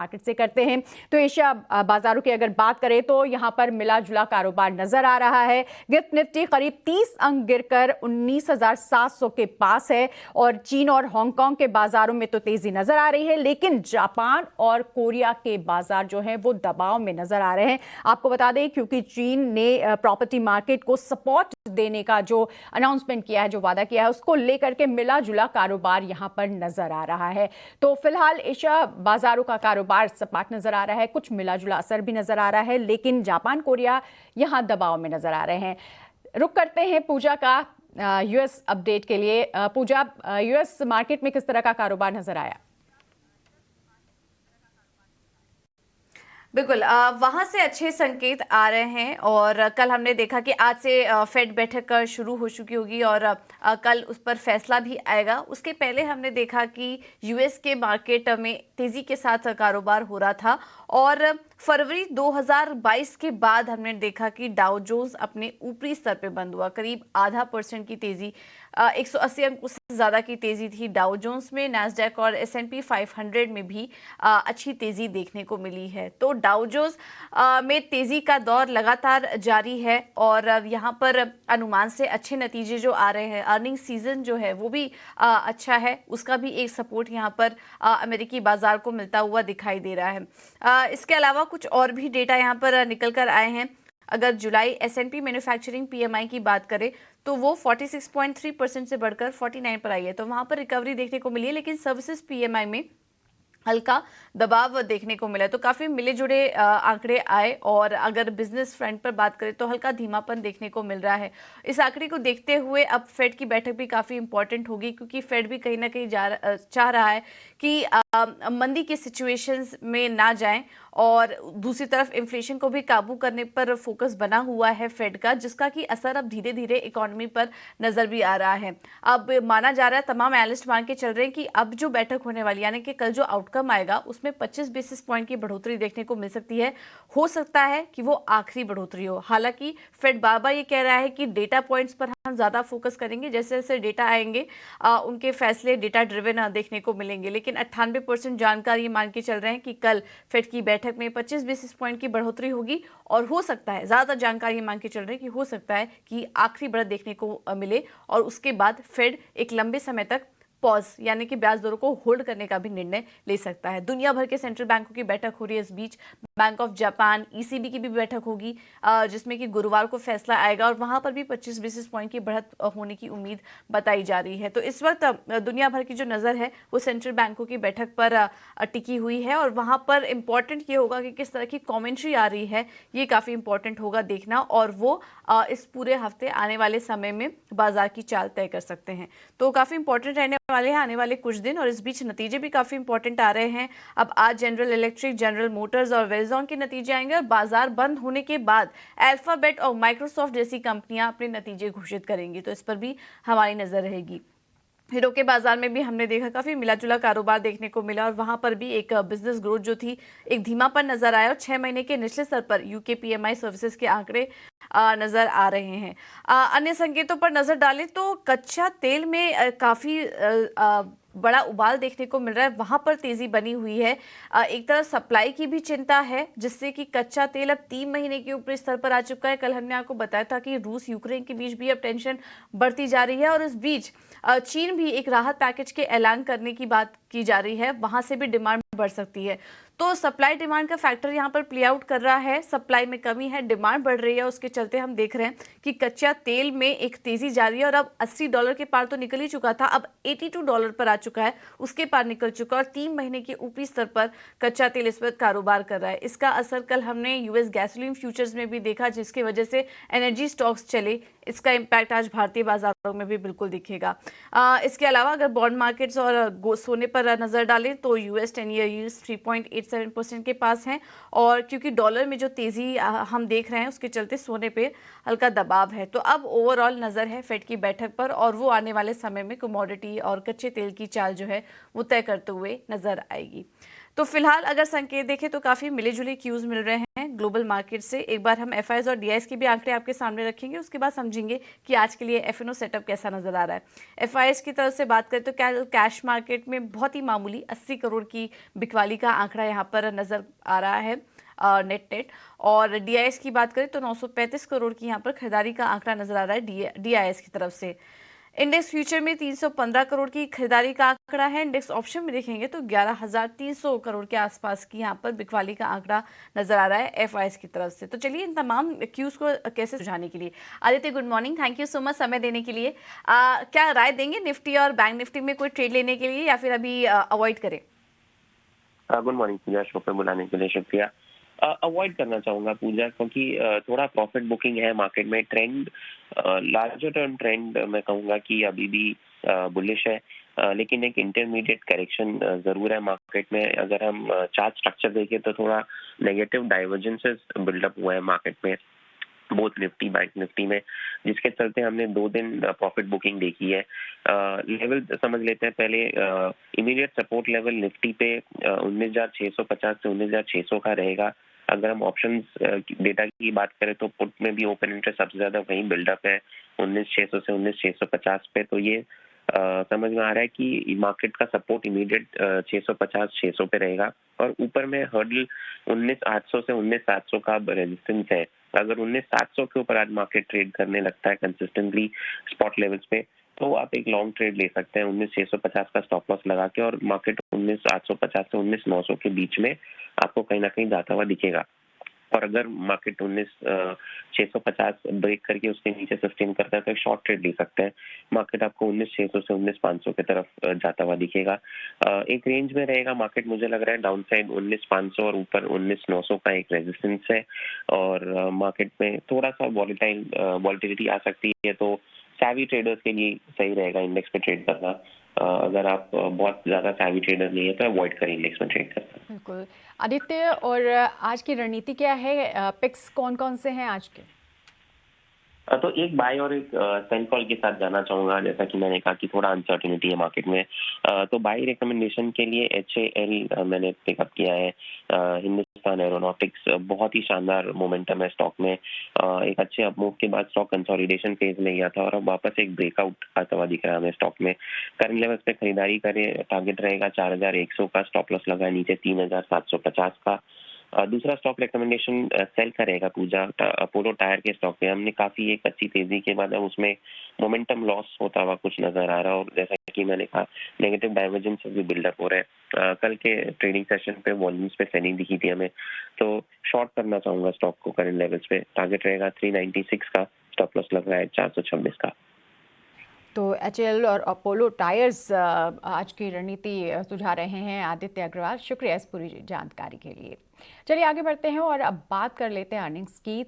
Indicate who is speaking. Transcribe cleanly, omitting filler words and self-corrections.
Speaker 1: Market से करते हैं तो एशिया बाजारों की अगर बात करें तो यहां पर मिला जुला कारोबार नजर आ रहा है। गिफ्ट निफ्टी करीब 30 अंक गिरकर 19,700 के पास है और चीन और हांगकांग के बाजारों में तो तेजी नजर आ रही है, लेकिन जापान और कोरिया के बाजार जो हैं वो दबाव में नजर आ रहे हैं। आपको बता दें क्योंकि चीन ने प्रॉपर्टी मार्केट को सपोर्ट देने का जो अनाउंसमेंट किया है, जो वादा किया है, उसको लेकर के मिला जुला कारोबार यहां पर नजर आ रहा है। तो फिलहाल एशिया बाजारों का कारोबार सपाट नजर आ रहा है, कुछ मिला जुला असर भी नजर आ रहा है, लेकिन जापान कोरिया यहां दबाव में नजर आ रहे हैं। रुक करते हैं पूजा का यूएस अपडेट के लिए। पूजा, यूएस मार्केट में किस तरह का कारोबार नजर आया?
Speaker 2: बिल्कुल, वहां से अच्छे संकेत आ रहे हैं और कल हमने देखा कि आज से फेड बैठक शुरू हो चुकी होगी और कल उस पर फैसला भी आएगा। उसके पहले हमने देखा कि यूएस के मार्केट में तेजी के साथ कारोबार हो रहा था और फरवरी 2022 के बाद हमने देखा कि डाउ जोन्स अपने ऊपरी स्तर पे बंद हुआ, करीब 0.5% की तेजी, 180 अंक उससे ज्यादा की तेजी थी डाउ जोन्स में। नैस्डैक और S&P 500 में भी अच्छी तेजी देखने को मिली है। तो डाउ जोन्स में तेजी का दौर लगातार जारी है और यहाँ पर अनुमान से अच्छे नतीजे जो आ रहे हैं, अर्निंग सीजन जो है वो भी अच्छा है, उसका भी एक सपोर्ट यहाँ पर अमेरिकी बाजार को मिलता हुआ दिखाई दे रहा है। इसके अलावा कुछ और भी डेटा यहाँ पर निकल कर आए हैं। अगर जुलाई S&P मैन्युफैक्चरिंग PMI की बात करें तो वो 46.3% से बढ़कर 49 पर आई है, तो वहां पर रिकवरी देखने को मिली है, लेकिन सर्विसेज PMI में हल्का दबाव देखने को मिला। तो काफी मिले जुड़े आंकड़े आए और अगर बिजनेस फ्रंट पर बात करें तो हल्का धीमापन देखने को मिल रहा है। इस आंकड़े को देखते हुए अब फेड की बैठक भी काफी इंपॉर्टेंट होगी, क्योंकि फेड भी कहीं ना कहीं चाह रहा है कि मंदी के सिचुएशंस में ना जाएं और दूसरी तरफ इन्फ्लेशन को भी काबू करने पर फोकस बना हुआ है फेड का, जिसका कि असर अब धीरे धीरे इकोनॉमी पर नजर भी आ रहा है। अब माना जा रहा है, तमाम एनालिस्ट मान के चल रहे हैं कि अब जो बैठक होने वाली, यानी कि कल जो आउटकम आएगा उसमें 25 बेसिस पॉइंट की बढ़ोतरी देखने को मिल सकती है। हो सकता है कि वो आखिरी बढ़ोतरी हो। हालांकि फेड बार बार ये कह रहा है कि डेटा पॉइंट्स पर हम ज्यादा फोकस करेंगे, जैसे जैसे डेटा आएंगे उनके फैसले डेटा ड्रिवन देखने को मिलेंगे, लेकिन 98% जानकारी मान के चल रहे हैं कि कल फेड की बैठक में 25 बेसिस पॉइंट की बढ़ोतरी होगी और हो सकता है, ज्यादा जानकारी मांग के चल रही है कि हो सकता है कि आखिरी बढ़त देखने को मिले और उसके बाद फेड एक लंबे समय तक पॉज यानी कि ब्याज दरों को होल्ड करने का भी निर्णय ले सकता है। दुनिया भर के सेंट्रल बैंकों की बैठक हो रही है। इस बीच बैंक ऑफ जापान ECB की भी बैठक होगी, जिसमें कि गुरुवार को फैसला आएगा और वहां पर भी 25 बेसिस पॉइंट की बढ़त होने की उम्मीद बताई जा रही है। तो इस वक्त दुनिया भर की जो नजर है वो सेंट्रल बैंकों की बैठक पर टिकी हुई है और वहां पर इंपॉर्टेंट ये होगा कि किस तरह की कॉमेंट्री आ रही है, ये काफी इंपॉर्टेंट होगा देखना, और वो इस पूरे हफ्ते आने वाले समय में बाजार की चाल तय कर सकते हैं। तो काफी इंपॉर्टेंट रहने वाले हैं आने वाले कुछ दिन, और इस बीच नतीजे भी काफी इंपॉर्टेंट आ रहे हैं। अब आज जनरल इलेक्ट्रिक, जनरल मोटर्स और वेलजॉन के नतीजे आएंगे और बाजार बंद होने के बाद अल्फाबेट और माइक्रोसॉफ्ट जैसी कंपनियां अपने नतीजे घोषित करेंगी, तो इस पर भी हमारी नजर रहेगी। हीरो के बाजार में भी हमने देखा काफी मिला जुला कारोबार देखने को मिला और वहां पर भी एक बिजनेस ग्रोथ जो थी, एक धीमापन नजर आया और 6 महीने के निचले स्तर पर यूके PMI सर्विसेज के आंकड़े नजर आ रहे हैं। अन्य संकेतों पर नजर डालें तो कच्चा तेल में काफी बड़ा उबाल देखने को मिल रहा है, वहां पर तेजी बनी हुई है। एक तरफ सप्लाई की भी चिंता है, जिससे कि कच्चा तेल अब 3 महीने के ऊपरी स्तर पर आ चुका है। कल हमने आपको बताया था कि रूस यूक्रेन के बीच भी अब टेंशन बढ़ती जा रही है और इस बीच चीन भी एक राहत पैकेज के ऐलान करने की बात की जा रही है, वहां से भी डिमांड बढ़ सकती है। तो सप्लाई डिमांड का फैक्टर यहाँ पर प्ले आउट कर रहा है। सप्लाई में कमी है, डिमांड बढ़ रही है, उसके चलते हम देख रहे हैं कि कच्चा तेल में एक तेजी जारी है और अब $80 के पार तो निकल ही चुका था, अब $82 पर आ चुका है, उसके पार निकल चुका और 3 महीने के ऊपरी स्तर पर कच्चा तेल इस वक्त कारोबार कर रहा है। इसका असर कल हमने यूएस गैसोलीन फ्यूचर्स में भी देखा, जिसकी वजह से एनर्जी स्टॉक्स चले। इसका इम्पैक्ट आज भारतीय बाजारों में भी बिल्कुल दिखेगा। इसके अलावा अगर बॉन्ड मार्केट्स और सोने पर नजर डालें तो US 10 ईयर यील्ड्स 3.87% के पास हैं और क्योंकि डॉलर में जो तेजी हम देख रहे हैं उसके चलते सोने पे हल्का दबाव है। तो अब ओवरऑल नजर है फेड की बैठक पर और वो आने वाले समय में कमोडिटी और कच्चे तेल की चाल जो है वो तय करते हुए नजर आएगी। तो फिलहाल अगर संकेत देखें तो काफ़ी मिले जुले क्यूज मिल रहे हैं ग्लोबल मार्केट से। एक बार हम एफआईएस और डीआईएस के भी आंकड़े आपके सामने रखेंगे, उसके बाद समझेंगे कि आज के लिए एफएनओ सेटअप कैसा नजर आ रहा है। एफआईएस की तरफ से बात करें तो कैश मार्केट में बहुत ही मामूली 80 करोड़ की बिकवाली का आंकड़ा यहाँ पर नजर आ रहा है नेट। और डीआईएस की बात करें तो 935 करोड़ की यहाँ पर खरीदारी का आंकड़ा नजर आ रहा है डीआईएस की तरफ से। इंडेक्स फ्यूचर में 315 करोड़ की खरीदारी का आंकड़ा है। इंडेक्स ऑप्शन में देखेंगे तो 11,300 करोड़ के आसपास की यहाँ पर बिकवाली का आंकड़ा नजर आ रहा है एफआईएस की तरफ से। तो चलिए इन तमाम क्यूज को कैसे सुझाने के लिए Aditya, good morning, thank you so much समय देने के लिए। क्या राय देंगे निफ्टी और बैंक निफ्टी में कोई ट्रेड लेने के लिए या फिर अभी अवॉइड करें?
Speaker 3: गुड मॉर्निंग पूजा, शो पे बुलाने के लिए शुक्रिया। अवॉइड करना चाहूंगा पूजा, क्योंकि थोड़ा प्रॉफिट बुकिंग है मार्केट में। ट्रेंड लार्जर टर्म ट्रेंड मैं कहूंगा कि अभी भी बुलिश है, लेकिन एक इंटरमीडिएट करेक्शन जरूर है मार्केट में। अगर हम चार्ट स्ट्रक्चर देखें तो थोड़ा नेगेटिव डाइवर्जेंसेस बिल्डअप हुआ है मार्केट में, बोथ निफ्टी बैंक निफ्टी में, जिसके चलते हमने 2 दिन प्रॉफिट बुकिंग देखी है। लेवल समझ लेते हैं पहले। इमीडिएट सपोर्ट लेवल निफ्टी पे 19,650 से 19,600 का रहेगा। अगर हम ऑप्शंस डेटा की बात करें तो पुट में भी ओपन इंटरेस्ट सबसे ज्यादा वहीं बिल्डअप है 19,600 से 19,650 पे। तो ये समझ में आ रहा है कि मार्केट का सपोर्ट इमीडिएट 650-600 पे रहेगा, और ऊपर में हर्डल 19,800 से 19,700 का रेजिस्टेंस है। अगर 19,700 के ऊपर आज मार्केट ट्रेड करने लगता है कंसिस्टेंटली स्पॉट लेवल्स पे, तो आप एक लॉन्ग ट्रेड ले सकते हैं 19,650 का स्टॉप लॉस लगा के, और मार्केट 19,850 से 19,900 के बीच में आपको कहीं ना कहीं जाता हुआ दिखेगा। और अगर मार्केट 19,650 ब्रेक करके उसके नीचे सस्टेन करता है तो एक शॉर्ट ट्रेड ले सकते हैं। मार्केट आपको 19,600 से 19,500 की तरफ जाता हुआ दिखेगा। एक रेंज में रहेगा मार्केट, मुझे लग रहा है डाउन साइड 19,500 और ऊपर 19,900 का एक रेजिस्टेंस है। और मार्केट में थोड़ा सा वॉलिटिलिटी आ सकती है, तो सैवी ट्रेडर्स के लिए सही रहेगा इंडेक्स पे ट्रेड करना। अगर आप बहुत ज्यादा सैवी ट्रेडर नहीं है तो अवॉइड करें इंडेक्स में ट्रेड करना।
Speaker 1: बिल्कुल आदित्य, और आज की रणनीति क्या है? पिक्स कौन कौन से हैं आज के?
Speaker 3: तो एक बाय और एक सेल कॉल के साथ जाना चाहूंगा। जैसा कि मैंने कहा कि थोड़ा अनसर्टेनिटी है मार्केट में, तो बाय रिकमेंडेशन के लिए HAL मैंने पिकअप किया है। हिंदुस्तान एरोनॉटिक्स बहुत ही शानदार मोमेंटम है स्टॉक में। एक अच्छे अपमूव के बाद स्टॉक कंसोलिडेशन फेज में गया था और अब वापस एक ब्रेकआउट आता हुआ दिख रहा है हमें स्टॉक में। करंट लेवल्स पे खरीदारी करें, टारगेट रहेगा 4,100 का, स्टॉप लॉस लगा नीचे 3,750 का। दूसरा स्टॉक रिकमेंडेशन सेल का रहेगा पूजा, अपोलो टायर के स्टॉक पे। हमने काफी एक अच्छी तेजी के बाद अब उसमें मोमेंटम लॉस होता हुआ कुछ नजर आ रहा है, और जैसा कि मैंने कहा नेगेटिव डाइवर्जेंस भी बिल्डअप हो रहा है। कल के ट्रेडिंग सेशन पे वॉल्यूम्स पे सेलिंग दिखी थी हमें, तो शॉर्ट करना चाहूंगा स्टॉक को करंट लेवल्स पे। टारगेट रहेगा 396 का, स्टॉप लॉस लग रहा है 426 का।
Speaker 1: तो HAL और अपोलो टायर्स आज की रणनीति सुझा रहे हैं आदित्य अग्रवाल। शुक्रिया इस पूरी जानकारी के लिए। चलिए आगे बढ़ते हैं और अब बात कर लेते हैं अर्निंग्स की।